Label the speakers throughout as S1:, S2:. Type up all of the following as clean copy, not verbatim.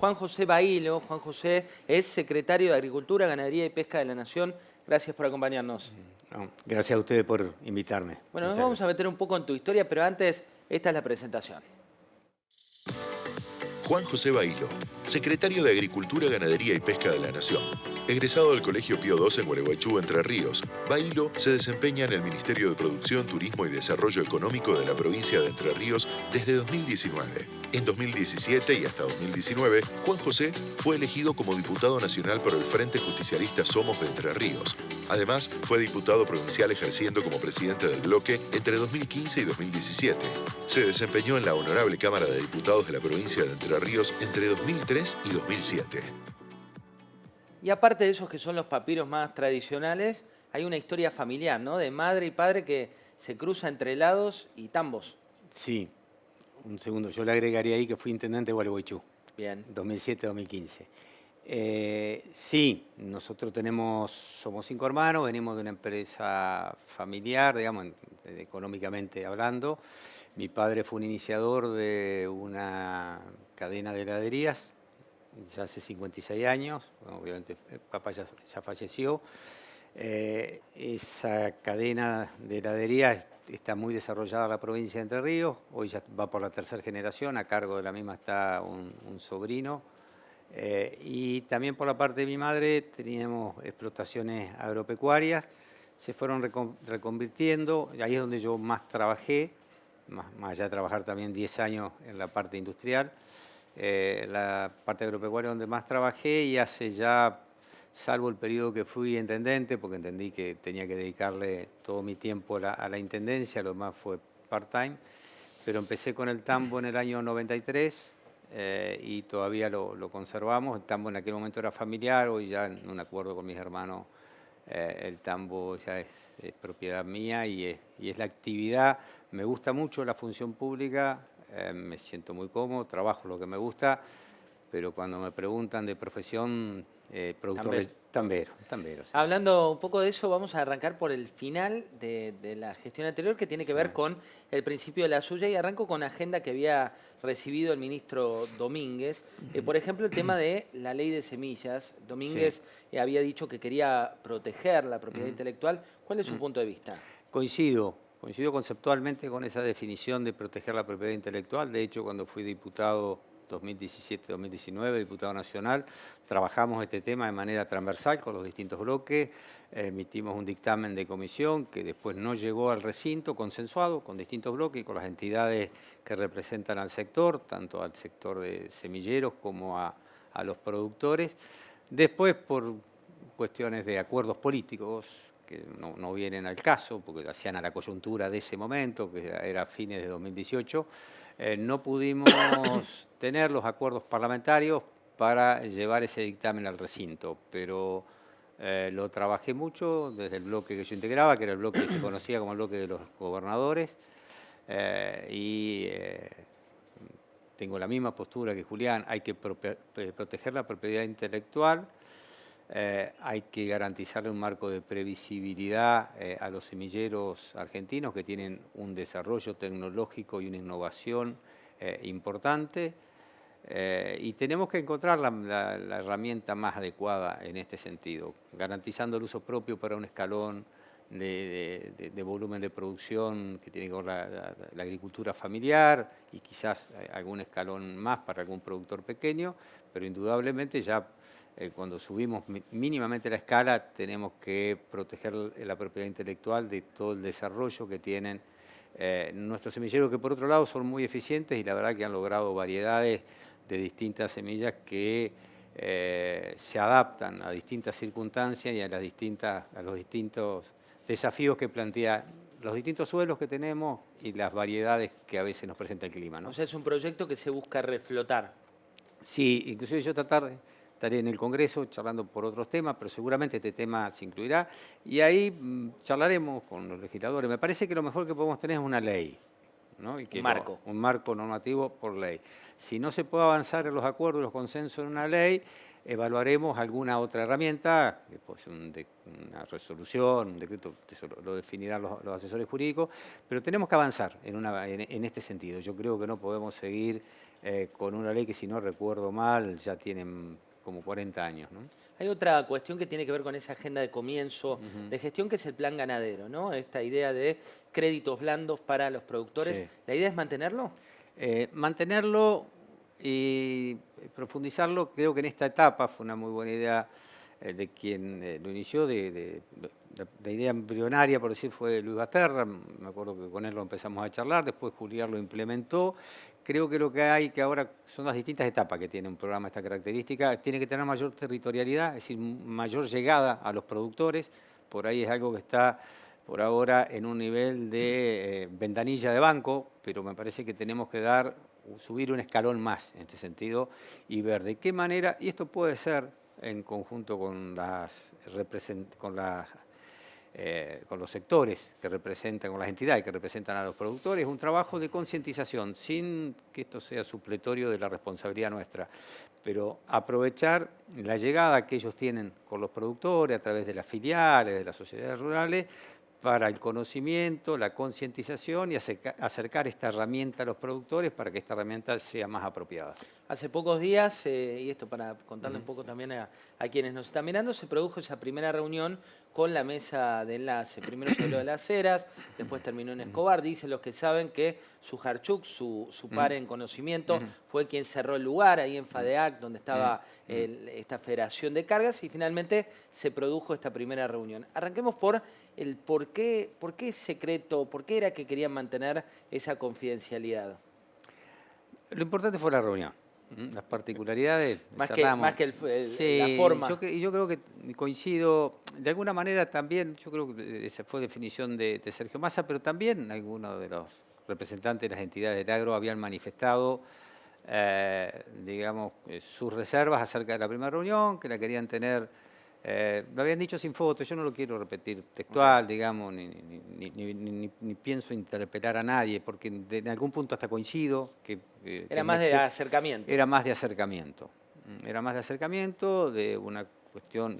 S1: Juan José Bahilo. Juan José es secretario de Agricultura, Ganadería y Pesca de la Nación. Gracias por acompañarnos.
S2: No, gracias a ustedes por invitarme.
S1: Bueno, nos
S2: Muchas
S1: vamos a meter un poco en tu historia, pero antes, esta es la presentación.
S3: Juan José Bahilo, secretario de Agricultura, Ganadería y Pesca de la Nación. Egresado del Colegio Pío II en Gualeguaychú, Entre Ríos, Bahilo se desempeña en el Ministerio de Producción, Turismo y Desarrollo Económico de la provincia de Entre Ríos desde 2019. En 2017 y hasta 2019, Juan José fue elegido como diputado nacional por el Frente Justicialista Somos de Entre Ríos. Además, fue diputado provincial ejerciendo como presidente del bloque entre 2015 y 2017. Se desempeñó en la Honorable Cámara de Diputados de la provincia de Entre Ríos entre 2003 y 2007.
S1: Y aparte de esos que son los papiros más tradicionales, hay una historia familiar, ¿no? De madre y padre que se cruza entre helados y tambos.
S2: Sí, un segundo, yo le agregaría ahí que fui intendente de Gualeguaychú,
S1: Bien.
S2: 2007-2015. Sí, nosotros somos 5 hermanos, venimos de una empresa familiar, digamos, económicamente hablando. Mi padre fue un iniciador de una cadena de heladerías, ya hace 56 años, bueno, obviamente papá ya falleció. Esa cadena de heladerías está muy desarrollada en la provincia de Entre Ríos, hoy ya va por la tercera generación, a cargo de la misma está un sobrino. Y también por la parte de mi madre teníamos explotaciones agropecuarias, se fueron reconvirtiendo, ahí es donde yo más trabajé, más allá de trabajar también 10 años en la parte industrial. La parte agropecuaria donde más trabajé y hace ya, salvo el periodo que fui intendente, porque entendí que tenía que dedicarle todo mi tiempo a la intendencia, lo demás fue part-time, pero empecé con el tambo en el año 93 y todavía lo conservamos. El tambo en aquel momento era familiar, hoy ya en un acuerdo con mis hermanos el tambo ya es propiedad mía y es la actividad. Me gusta mucho la función pública. Me siento muy cómodo, trabajo lo que me gusta, pero cuando me preguntan de profesión, productor tambero. Sí.
S1: Hablando un poco de eso, vamos a arrancar por el final de la gestión anterior, que tiene que ver con el principio de la suya, y arranco con agenda que había recibido el ministro Domínguez. Por ejemplo, el tema de la ley de semillas. Domínguez había dicho que quería proteger la propiedad intelectual. ¿Cuál es su punto de vista?
S2: Coincido conceptualmente con esa definición de proteger la propiedad intelectual. De hecho, cuando fui diputado 2017-2019, diputado nacional, trabajamos este tema de manera transversal con los distintos bloques, emitimos un dictamen de comisión que después no llegó al recinto, consensuado con distintos bloques y con las entidades que representan al sector, tanto al sector de semilleros como a los productores. Después, por cuestiones de acuerdos políticos, que no vienen al caso, porque hacían a la coyuntura de ese momento, que era fines de 2018, no pudimos tener los acuerdos parlamentarios para llevar ese dictamen al recinto, pero lo trabajé mucho desde el bloque que yo integraba, que era el bloque que se conocía como el bloque de los gobernadores, y tengo la misma postura que Julián, hay que proteger la propiedad intelectual. Hay que garantizarle un marco de previsibilidad a los semilleros argentinos que tienen un desarrollo tecnológico y una innovación importante y tenemos que encontrar la herramienta más adecuada en este sentido, garantizando el uso propio para un escalón de volumen de producción que tiene que ver la agricultura familiar y quizás algún escalón más para algún productor pequeño, pero indudablemente ya cuando subimos mínimamente la escala tenemos que proteger la propiedad intelectual de todo el desarrollo que tienen nuestros semilleros, que por otro lado son muy eficientes y la verdad que han logrado variedades de distintas semillas que se adaptan a distintas circunstancias y a los distintos desafíos que plantea los distintos suelos que tenemos y las variedades que a veces nos presenta el clima, ¿no?
S1: O sea, es un proyecto que se busca reflotar.
S2: Sí, inclusive yo estaré en el Congreso charlando por otros temas, pero seguramente este tema se incluirá y ahí charlaremos con los legisladores. Me parece que lo mejor que podemos tener es una ley, ¿no? Y que un marco normativo por ley. Si no se puede avanzar en los acuerdos y los consensos en una ley, evaluaremos alguna otra herramienta, que puede ser una resolución, un decreto, eso lo definirán los asesores jurídicos, pero tenemos que avanzar en este sentido. Yo creo que no podemos seguir con una ley que, si no recuerdo mal, ya tienen como 40 años, ¿no?
S1: Hay otra cuestión que tiene que ver con esa agenda de comienzo de gestión, que es el plan ganadero, ¿no? Esta idea de créditos blandos para los productores.
S2: Sí.
S1: ¿La idea es mantenerlo?
S2: Mantenerlo y profundizarlo, creo que en esta etapa fue una muy buena idea de quien lo inició, de idea embrionaria, por decir, fue Luis Basterra. Me acuerdo que con él lo empezamos a charlar, después Julián lo implementó. Creo que lo que hay que ahora son las distintas etapas que tiene un programa de esta característica. Tiene que tener mayor territorialidad, es decir, mayor llegada a los productores. Por ahí es algo que está por ahora en un nivel de ventanilla de banco, pero me parece que tenemos que subir un escalón más en este sentido y ver de qué manera, y esto puede ser en conjunto con los sectores que representan, con las entidades que representan a los productores, un trabajo de concientización, sin que esto sea supletorio de la responsabilidad nuestra, pero aprovechar la llegada que ellos tienen con los productores a través de las filiales, de las sociedades rurales, para el conocimiento, la concientización y acercar esta herramienta a los productores para que esta herramienta sea más apropiada.
S1: Hace pocos días, y esto para contarle un poco también a quienes nos están mirando, se produjo esa primera reunión con la mesa de enlace. Primero se habló de las Heras, después terminó en Escobar. Dicen los que saben que Sujarchuk, su par en conocimiento, fue quien cerró el lugar ahí en FADEAC, donde estaba esta federación de cargas, y finalmente se produjo esta primera reunión. Arranquemos por el por qué secreto, por qué era que querían mantener esa confidencialidad.
S2: Lo importante fue la reunión. Las particularidades.
S1: Más que la forma.
S2: Yo creo que coincido, de alguna manera también, yo creo que esa fue definición de Sergio Massa, pero también algunos de los representantes de las entidades del agro habían manifestado, digamos, sus reservas acerca de la primera reunión, que la querían tener. Lo habían dicho sin fotos, yo no lo quiero repetir textual, digamos, ni pienso interpelar a nadie, porque en algún punto hasta coincido.
S1: Era más de acercamiento.
S2: Era más de acercamiento. Era más de acercamiento, de una cuestión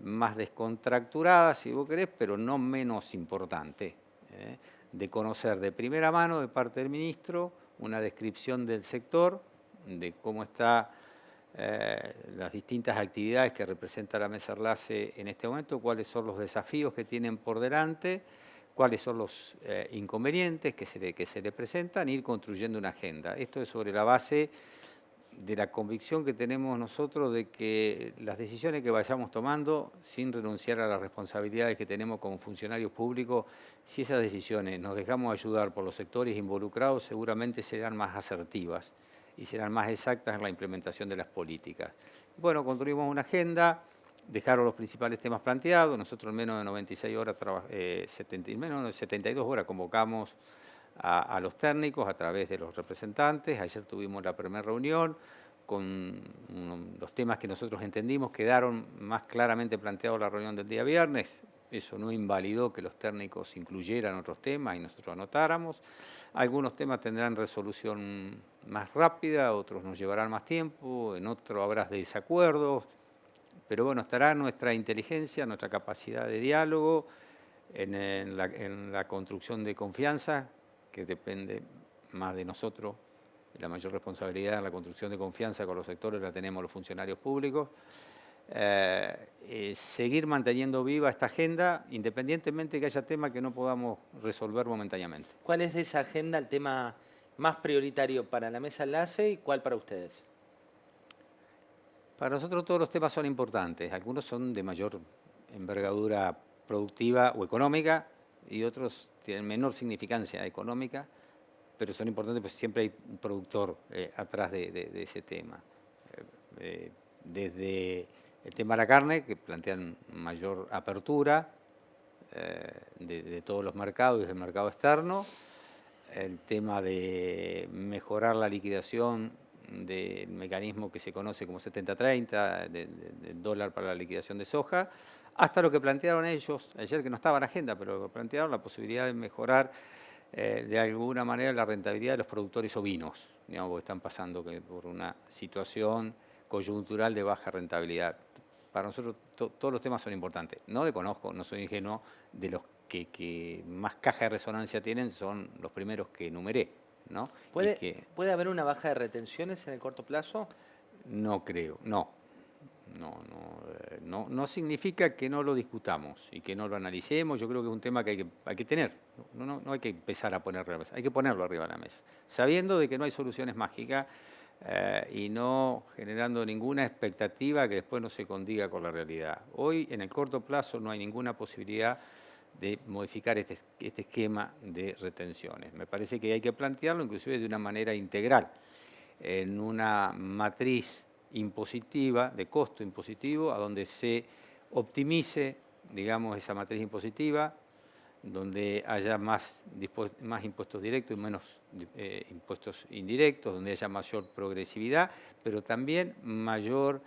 S2: más descontracturada, si vos querés, pero no menos importante, de conocer de primera mano, de parte del ministro, una descripción del sector, de cómo está las distintas actividades que representa la mesa enlace en este momento, cuáles son los desafíos que tienen por delante, cuáles son los inconvenientes que se le presentan, ir construyendo una agenda. Esto es sobre la base de la convicción que tenemos nosotros de que las decisiones que vayamos tomando, sin renunciar a las responsabilidades que tenemos como funcionarios públicos, si esas decisiones nos dejamos ayudar por los sectores involucrados, seguramente serán más asertivas y serán más exactas en la implementación de las políticas. Bueno, construimos una agenda, dejaron los principales temas planteados, nosotros en menos de 96 horas, menos de 72 horas convocamos a los técnicos a través de los representantes. Ayer tuvimos la primera reunión con los temas que nosotros entendimos, quedaron más claramente planteados en la reunión del día viernes. Eso no invalidó que los técnicos incluyeran otros temas y nosotros anotáramos. Algunos temas tendrán resolución más rápida, otros nos llevarán más tiempo, en otros habrá desacuerdos, pero bueno, estará nuestra inteligencia, nuestra capacidad de diálogo en la construcción de confianza, que depende más de nosotros. La mayor responsabilidad en la construcción de confianza con los sectores la tenemos los funcionarios públicos. Seguir manteniendo viva esta agenda, independientemente de que haya temas que no podamos resolver momentáneamente.
S1: ¿Cuál es de esa agenda el tema más prioritario para la mesa enlace y cuál para ustedes?
S2: Para nosotros todos los temas son importantes. Algunos son de mayor envergadura productiva o económica y otros tienen menor significancia económica, pero son importantes porque siempre hay un productor atrás de ese tema. Desde el tema de la carne, que plantean mayor apertura de todos los mercados, desde el mercado externo, el tema de mejorar la liquidación del mecanismo que se conoce como 70-30, del dólar para la liquidación de soja, hasta lo que plantearon ellos, ayer que no estaba en agenda, pero plantearon la posibilidad de mejorar de alguna manera la rentabilidad de los productores ovinos, digamos, porque están pasando por una situación coyuntural de baja rentabilidad. Para nosotros todos los temas son importantes. No desconozco, no soy ingenuo, de los que más caja de resonancia tienen son los primeros que enumeré, ¿no?
S1: ¿Puede haber una baja de retenciones en el corto plazo?
S2: No creo, no significa que no lo discutamos y que no lo analicemos. Yo creo que es un tema que hay que tener. No hay que empezar a ponerlo arriba de la mesa, hay que ponerlo arriba de la mesa, sabiendo de que no hay soluciones mágicas y no generando ninguna expectativa que después no se condiga con la realidad. Hoy, en el corto plazo, no hay ninguna posibilidad de modificar este esquema de retenciones. Me parece que hay que plantearlo inclusive de una manera integral, en una matriz impositiva, de costo impositivo, a donde se optimice, digamos, esa matriz impositiva, donde haya más impuestos directos y menos impuestos indirectos, donde haya mayor progresividad, pero también mayor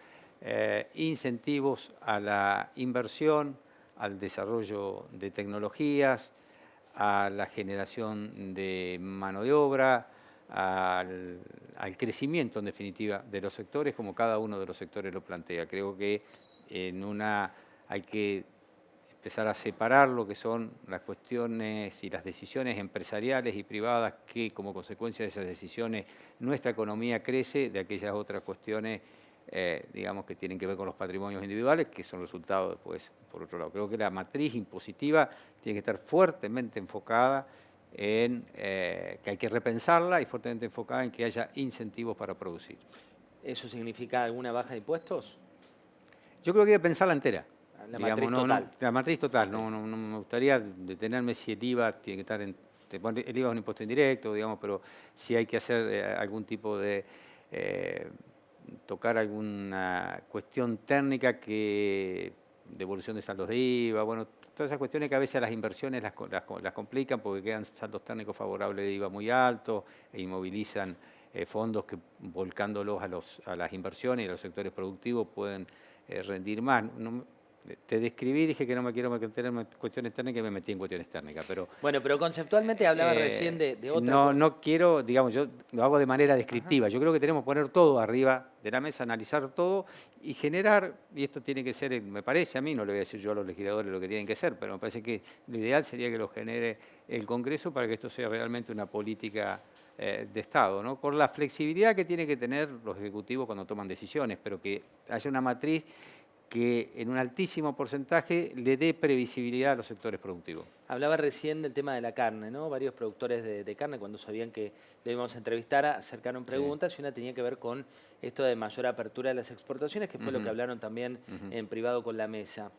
S2: incentivos a la inversión, al desarrollo de tecnologías, a la generación de mano de obra, al crecimiento, en definitiva, de los sectores, como cada uno de los sectores lo plantea. Creo que hay que empezar a separar lo que son las cuestiones y las decisiones empresariales y privadas que, como consecuencia de esas decisiones, nuestra economía crece, de aquellas otras cuestiones, digamos, que tienen que ver con los patrimonios individuales, que son resultados después, por otro lado. Creo que la matriz impositiva tiene que estar fuertemente enfocada en que hay que repensarla y fuertemente enfocada en que haya incentivos para producir.
S1: ¿Eso significa alguna baja de impuestos?
S2: Yo creo que hay que pensarla entera.
S1: La matriz total.
S2: La matriz total. No me gustaría detenerme si el IVA tiene que estar el IVA es un impuesto indirecto, digamos, pero si hay que hacer algún tipo de tocar alguna cuestión técnica que devolución de saldos de IVA, bueno, todas esas cuestiones que a veces a las inversiones las complican porque quedan saldos técnicos favorables de IVA muy altos e inmovilizan fondos que volcándolos a las inversiones y a los sectores productivos pueden rendir más. Te describí, dije que no me quiero meter en cuestiones técnicas y me metí en cuestiones técnicas. Pero,
S1: bueno, pero conceptualmente hablaba recién de otra...
S2: No quiero, digamos, yo lo hago de manera descriptiva. Ajá. Yo creo que tenemos que poner todo arriba de la mesa, analizar todo y generar, y esto tiene que ser, me parece a mí, no le voy a decir yo a los legisladores lo que tienen que ser, pero me parece que lo ideal sería que lo genere el Congreso para que esto sea realmente una política de Estado, ¿no? Con la flexibilidad que tienen que tener los ejecutivos cuando toman decisiones, pero que haya una matriz que en un altísimo porcentaje le dé previsibilidad a los sectores productivos.
S1: Hablaba recién del tema de la carne, ¿no? Varios productores de carne, cuando sabían que lo íbamos a entrevistar, acercaron preguntas, sí. Y una tenía que ver con esto de mayor apertura de las exportaciones, que fue lo que hablaron también en privado con la mesa.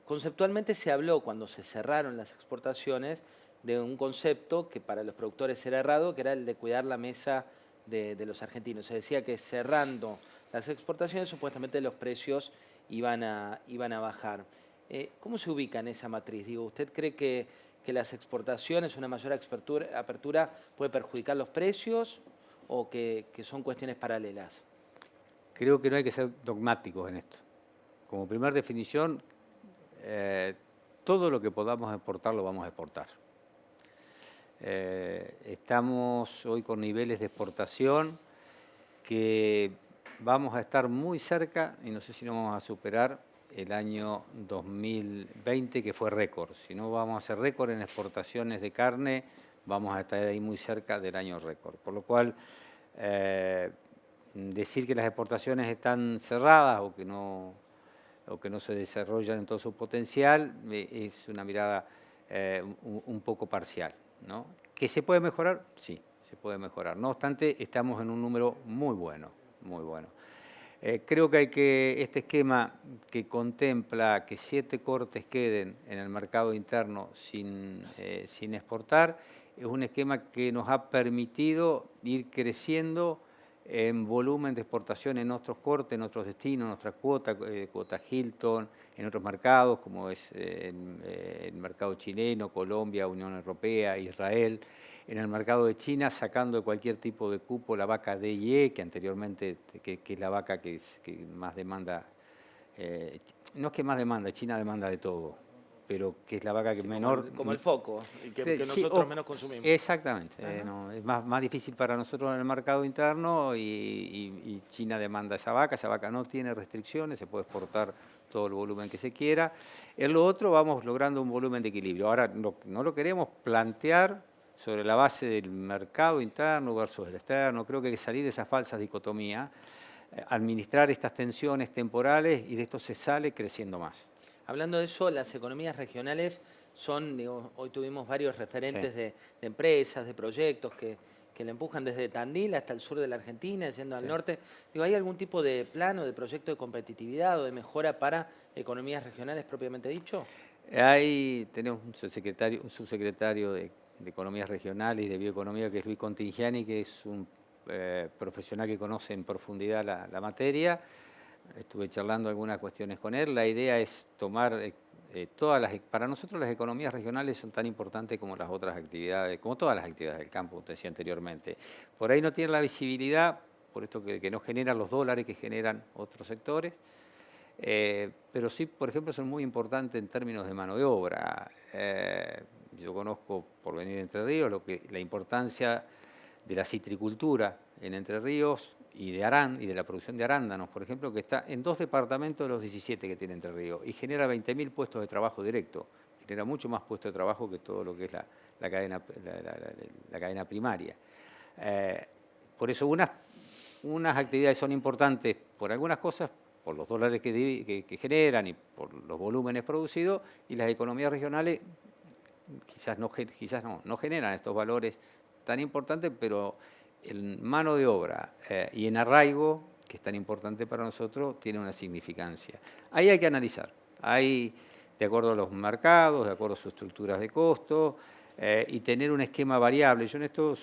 S1: Conceptualmente se habló, cuando se cerraron las exportaciones, de un concepto que para los productores era errado, que era el de cuidar la mesa de los argentinos. Se decía que cerrando las exportaciones, supuestamente los precios iban a bajar. ¿Cómo se ubica en esa matriz? Digo, ¿usted cree que las exportaciones, una mayor apertura puede perjudicar los precios o que son cuestiones paralelas?
S2: Creo que no hay que ser dogmáticos en esto. Como primera definición, todo lo que podamos exportar lo vamos a exportar. Estamos hoy con niveles de exportación que vamos a estar muy cerca, y no sé si no vamos a superar el año 2020, que fue récord. Si no vamos a hacer récord en exportaciones de carne, vamos a estar ahí muy cerca del año récord. Por lo cual, decir que las exportaciones están cerradas o que no se desarrollan en todo su potencial es una mirada un poco parcial, ¿no? ¿Que se puede mejorar? Sí, se puede mejorar. No obstante, estamos en un número muy bueno. Muy bueno. Creo que este esquema que contempla que 7 cortes queden en el mercado interno sin exportar es un esquema que nos ha permitido ir creciendo en volumen de exportación en otros cortes, en otros destinos, en nuestra cuota Hilton, en otros mercados como es el mercado chileno, Colombia, Unión Europea, Israel. En el mercado de China, sacando de cualquier tipo de cupo la vaca DIE, que anteriormente, que es la vaca que más demanda, no es que más demanda, China demanda de todo, pero que es la vaca que
S1: Sí,
S2: menor...
S1: como el foco, y que
S2: Sí,
S1: nosotros menos consumimos.
S2: Exactamente. No, es más difícil para nosotros en el mercado interno y China demanda esa vaca no tiene restricciones, se puede exportar todo el volumen que se quiera. En lo otro vamos logrando un volumen de equilibrio. Ahora no lo queremos plantear sobre la base del mercado interno versus el externo. Creo que hay que salir de esa falsa dicotomía, administrar estas tensiones temporales y de esto se sale creciendo más.
S1: Hablando de eso, las economías regionales son, digo, hoy tuvimos varios referentes
S2: Sí.
S1: de empresas, de proyectos que le empujan desde Tandil hasta el sur de la Argentina, yendo al
S2: Sí.
S1: norte. Digo, ¿hay algún tipo de plan o de proyecto de competitividad o de mejora para economías regionales propiamente dicho?
S2: Ahí tenemos un subsecretario de Economías Regionales y de Bioeconomía, que es Luis Contigiani, que es un profesional que conoce en profundidad la materia. Estuve charlando algunas cuestiones con él. La idea es tomar para nosotros las economías regionales son tan importantes como las otras actividades, como todas las actividades del campo, como te decía anteriormente. Por ahí no tiene la visibilidad, por esto que no generan los dólares que generan otros sectores, pero sí, por ejemplo, son muy importantes en términos de mano de obra. Yo conozco, por venir de Entre Ríos, la importancia de la citricultura en Entre Ríos y de la producción de arándanos, por ejemplo, que está en 2 departamentos de los 17 que tiene Entre Ríos y genera 20.000 puestos de trabajo directo. Genera mucho más puestos de trabajo que todo lo que es la cadena primaria. Por eso unas actividades son importantes por algunas cosas, por los dólares que generan y por los volúmenes producidos, y las economías regionales quizás no generan estos valores tan importantes, pero en mano de obra y en arraigo, que es tan importante para nosotros, tiene una significancia. Ahí hay que analizar, de acuerdo a los mercados, de acuerdo a sus estructuras de costo, y tener un esquema variable. Yo en esto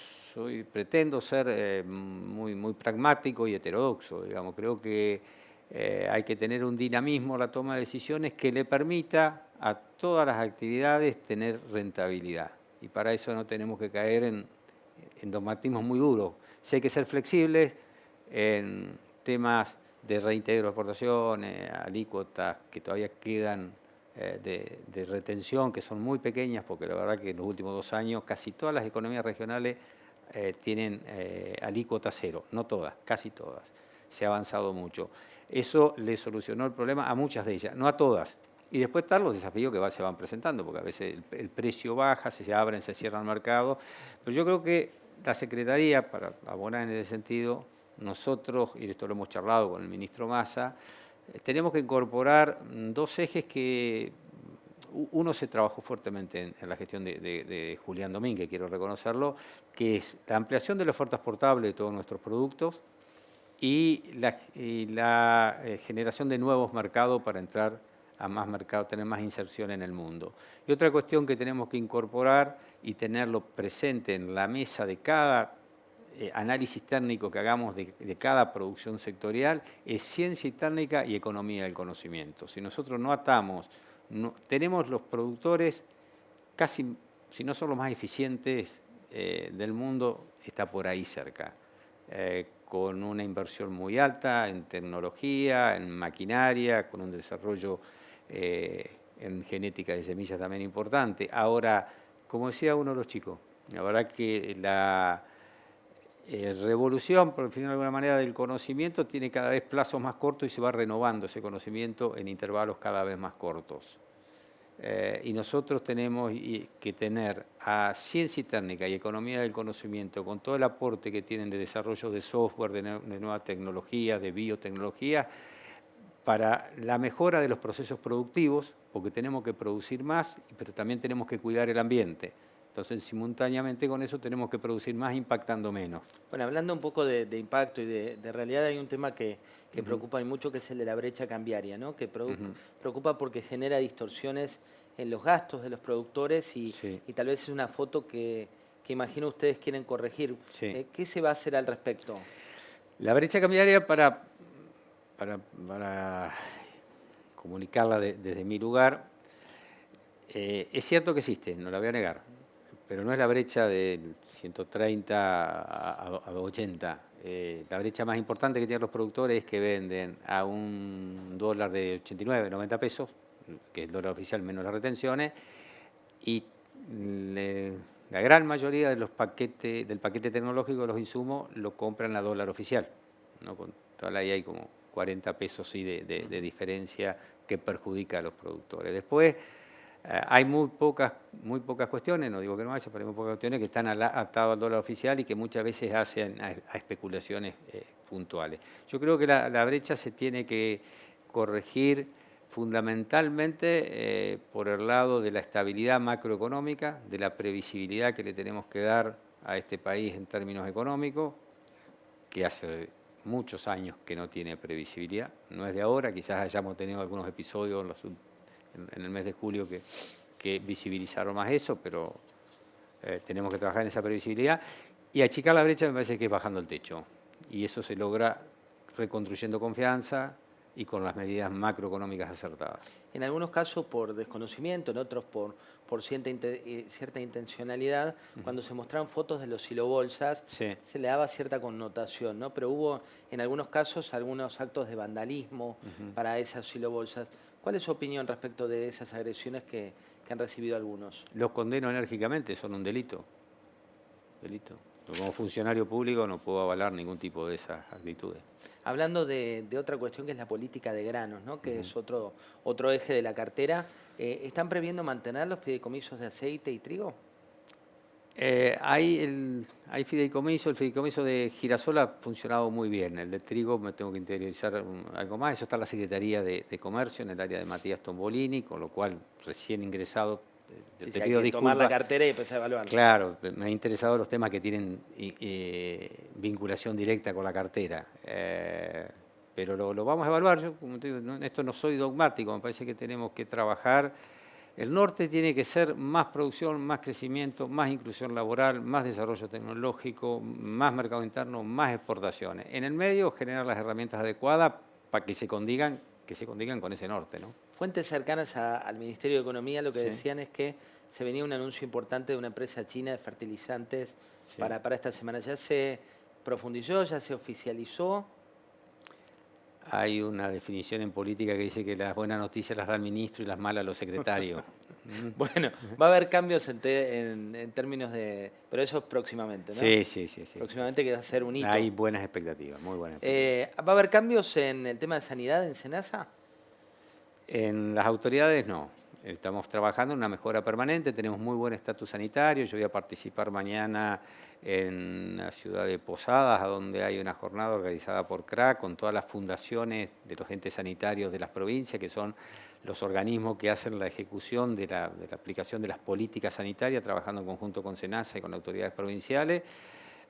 S2: pretendo ser muy pragmático y heterodoxo, digamos. Creo que hay que tener un dinamismo a la toma de decisiones que le permita a todas las actividades tener rentabilidad. Y para eso no tenemos que caer en dogmatismos muy duros. Sí hay que ser flexibles en temas de reintegro de exportaciones, alícuotas que todavía quedan de retención, que son muy pequeñas, porque la verdad que en los últimos 2 años casi todas las economías regionales tienen alícuota cero, no todas, casi todas. Se ha avanzado mucho. Eso le solucionó el problema a muchas de ellas, no a todas. Y después están los desafíos que se van presentando, porque a veces el precio baja, se abren, se cierran el mercado. Pero yo creo que la Secretaría, para abonar en ese sentido, nosotros, y esto lo hemos charlado con el ministro Massa, tenemos que incorporar 2 ejes que uno se trabajó fuertemente en la gestión de Julián Domínguez, quiero reconocerlo, que es la ampliación de la oferta exportable de todos nuestros productos y la generación de nuevos mercados para entrar a más mercados, tener más inserción en el mundo. Y otra cuestión que tenemos que incorporar y tenerlo presente en la mesa de cada análisis técnico que hagamos de cada producción sectorial es ciencia técnica y economía del conocimiento. Si nosotros no atamos, tenemos los productores casi, si no son los más eficientes del mundo, está por ahí cerca. Con una inversión muy alta en tecnología, en maquinaria, con un desarrollo en genética de semillas también importante. Ahora, como decía uno de los chicos, la verdad que la revolución, por definirlo de alguna manera, del conocimiento tiene cada vez plazos más cortos y se va renovando ese conocimiento en intervalos cada vez más cortos. Y nosotros tenemos que tener a ciencia técnica y economía del conocimiento, con todo el aporte que tienen de desarrollo de software, de nueva tecnología, de biotecnología, para la mejora de los procesos productivos, porque tenemos que producir más, pero también tenemos que cuidar el ambiente. Entonces, simultáneamente con eso tenemos que producir más impactando menos.
S1: Bueno, hablando un poco de impacto y de realidad, hay un tema que preocupa y mucho, que es el de la brecha cambiaria, ¿no? Que preocupa porque genera distorsiones en los gastos de los productores y tal vez es una foto que imagino ustedes quieren corregir.
S2: Sí.
S1: ¿Qué se va a hacer al respecto?
S2: La brecha cambiaria, para comunicarla desde mi lugar, es cierto que existe, no la voy a negar, pero no es la brecha del 130 a 80. La brecha más importante que tienen los productores es que venden a un dólar de 89, 90 pesos, que es el dólar oficial menos las retenciones, y la gran mayoría de del paquete tecnológico de los insumos lo compran a dólar oficial, ¿no? Ahí hay como 40 pesos sí, de diferencia que perjudica a los productores. Después hay muy pocas cuestiones, no digo que no haya, pero hay muy pocas cuestiones que están atadas al dólar oficial y que muchas veces hacen a especulaciones puntuales. Yo creo que la brecha se tiene que corregir fundamentalmente por el lado de la estabilidad macroeconómica, de la previsibilidad que le tenemos que dar a este país en términos económicos, que hace muchos años que no tiene previsibilidad, no es de ahora, quizás hayamos tenido algunos episodios en el mes de julio que visibilizaron más eso, pero tenemos que trabajar en esa previsibilidad y achicar la brecha me parece que es bajando el techo, y eso se logra reconstruyendo confianza y con las medidas macroeconómicas acertadas.
S1: En algunos casos por desconocimiento, en otros por cierta intencionalidad, cuando se mostraron fotos de los silobolsas,
S2: Sí.
S1: se le daba cierta connotación, ¿no? Pero hubo en algunos casos algunos actos de vandalismo para esas silobolsas. ¿Cuál es su opinión respecto de esas agresiones que han recibido algunos?
S2: Los condeno enérgicamente, son un delito. Como funcionario público no puedo avalar ningún tipo de esas actitudes.
S1: Hablando de otra cuestión que es la política de granos, ¿no? Que es otro eje de la cartera, ¿están previendo mantener los fideicomisos de aceite y trigo?
S2: Hay fideicomiso, el fideicomiso de girasol ha funcionado muy bien, el de trigo me tengo que interiorizar algo más, eso está en la Secretaría de Comercio, en el área de Matías Tombolini, con lo cual recién ingresado,
S1: Sí,
S2: te
S1: hay
S2: pido
S1: que
S2: disculpas.
S1: tomar la cartera y empezar a evaluarla.
S2: Claro, me han interesado los temas que tienen vinculación directa con la cartera, pero lo vamos a evaluar. Yo, como te digo, en esto no soy dogmático, me parece que tenemos que trabajar. El norte tiene que ser más producción, más crecimiento, más inclusión laboral, más desarrollo tecnológico, más mercado interno, más exportaciones. En el medio, generar las herramientas adecuadas para que se condigan con ese norte, ¿no?
S1: Fuentes cercanas al Ministerio de Economía lo que
S2: Sí.
S1: decían es que se venía un anuncio importante de una empresa china de fertilizantes
S2: Sí.
S1: para esta semana. ¿Ya se profundizó, ya se oficializó?
S2: Hay una definición en política que dice que las buenas noticias las da el ministro y las malas los secretarios.
S1: Bueno, va a haber cambios en términos de... Pero eso próximamente, ¿no?
S2: Sí.
S1: Próximamente que va a ser un hito.
S2: Hay buenas expectativas, muy buenas expectativas.
S1: ¿Va a haber cambios en el tema de sanidad en SENASA?
S2: En las autoridades no. Estamos trabajando en una mejora permanente, tenemos muy buen estatus sanitario. Yo voy a participar mañana en la ciudad de Posadas, a donde hay una jornada organizada por CRAC con todas las fundaciones de los entes sanitarios de las provincias, que son los organismos que hacen la ejecución de la aplicación de las políticas sanitarias, trabajando en conjunto con SENASA y con autoridades provinciales.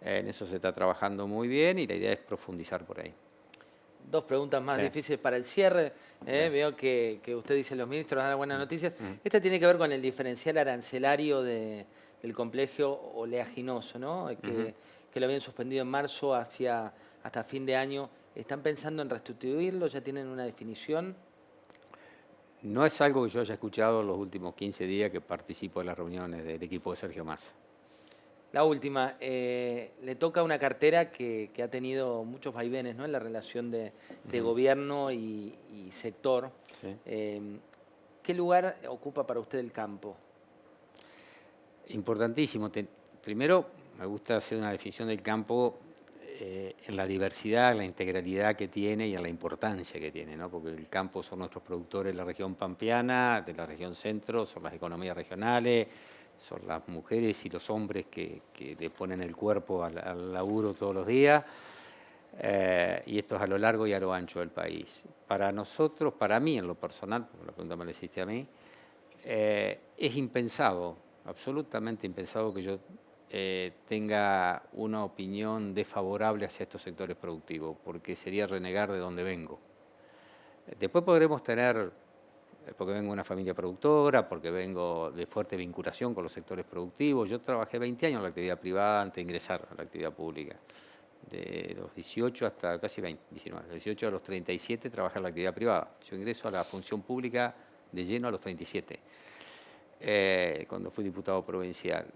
S2: En eso se está trabajando muy bien y la idea es profundizar por ahí.
S1: Dos preguntas más
S2: Sí.
S1: difíciles para el cierre. Veo que usted dice los ministros dan buenas noticias. Esta tiene que ver con el diferencial arancelario del complejo oleaginoso, ¿no? Que lo habían suspendido en marzo hasta fin de año. ¿Están pensando en restituirlo? ¿Ya tienen una definición?
S2: No es algo que yo haya escuchado los últimos 15 días que participo en las reuniones del equipo de Sergio Massa.
S1: La última, le toca una cartera que ha tenido muchos vaivenes, ¿no? En la relación de gobierno y sector.
S2: Sí.
S1: ¿Qué lugar ocupa para usted el campo?
S2: Importantísimo. Primero, me gusta hacer una definición del campo en la diversidad, en la integralidad que tiene y en la importancia que tiene, ¿no? Porque el campo son nuestros productores de la región pampeana, de la región centro, son las economías regionales, son las mujeres y los hombres que le ponen el cuerpo al laburo todos los días, y esto es a lo largo y a lo ancho del país. Para nosotros, para mí en lo personal, porque la pregunta me la hiciste a mí, es impensado, absolutamente impensado que yo tenga una opinión desfavorable hacia estos sectores productivos, porque sería renegar de donde vengo. Después podremos tener, porque vengo de una familia productora, porque vengo de fuerte vinculación con los sectores productivos. Yo trabajé 20 años en la actividad privada antes de ingresar a la actividad pública. De los 18 hasta casi 19, de los 18 a los 37 trabajé en la actividad privada. Yo ingreso a la función pública de lleno a los 37, cuando fui diputado provincial.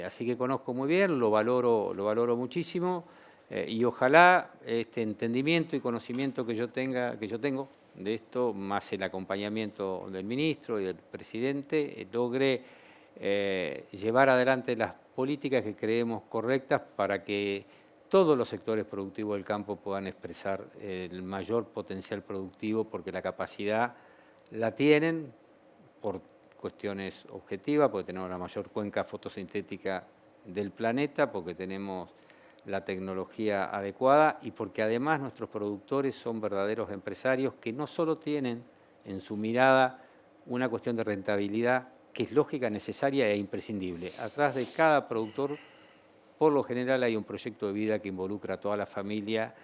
S2: Así que conozco muy bien, lo valoro muchísimo, y ojalá este entendimiento y conocimiento que yo tengo de esto, más el acompañamiento del ministro y del presidente, logre llevar adelante las políticas que creemos correctas para que todos los sectores productivos del campo puedan expresar el mayor potencial productivo, porque la capacidad la tienen por cuestiones objetivas, porque tenemos la mayor cuenca fotosintética del planeta, porque tenemos la tecnología adecuada y porque además nuestros productores son verdaderos empresarios que no solo tienen en su mirada una cuestión de rentabilidad que es lógica, necesaria e imprescindible. Atrás de cada productor, por lo general, hay un proyecto de vida que involucra a toda la familia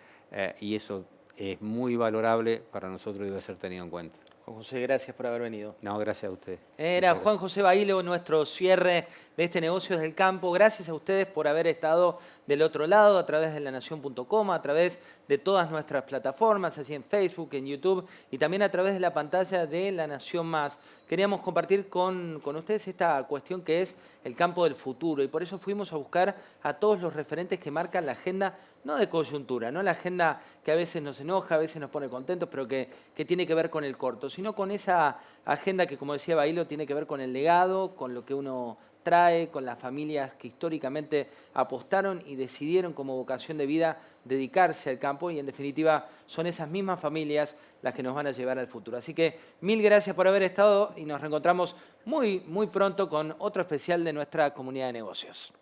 S2: y eso es muy valorable para nosotros y debe ser tenido en cuenta.
S1: Juan José, gracias por haber venido.
S2: No, gracias a usted.
S1: Era Juan José Bailo, nuestro cierre de este Negocios del Campo. Gracias a ustedes por haber estado del otro lado, a través de lanación.com, a través de todas nuestras plataformas, así en Facebook, en YouTube y también a través de la pantalla de La Nación Más. Queríamos compartir con ustedes esta cuestión que es el campo del futuro y por eso fuimos a buscar a todos los referentes que marcan la agenda, no de coyuntura, no la agenda que a veces nos enoja, a veces nos pone contentos, pero que tiene que ver con el corto, sino con esa agenda que, como decía Bailo, tiene que ver con el legado, con lo que uno trae, con las familias que históricamente apostaron y decidieron como vocación de vida dedicarse al campo y en definitiva son esas mismas familias las que nos van a llevar al futuro. Así que mil gracias por haber estado y nos reencontramos muy pronto con otro especial de nuestra comunidad de negocios.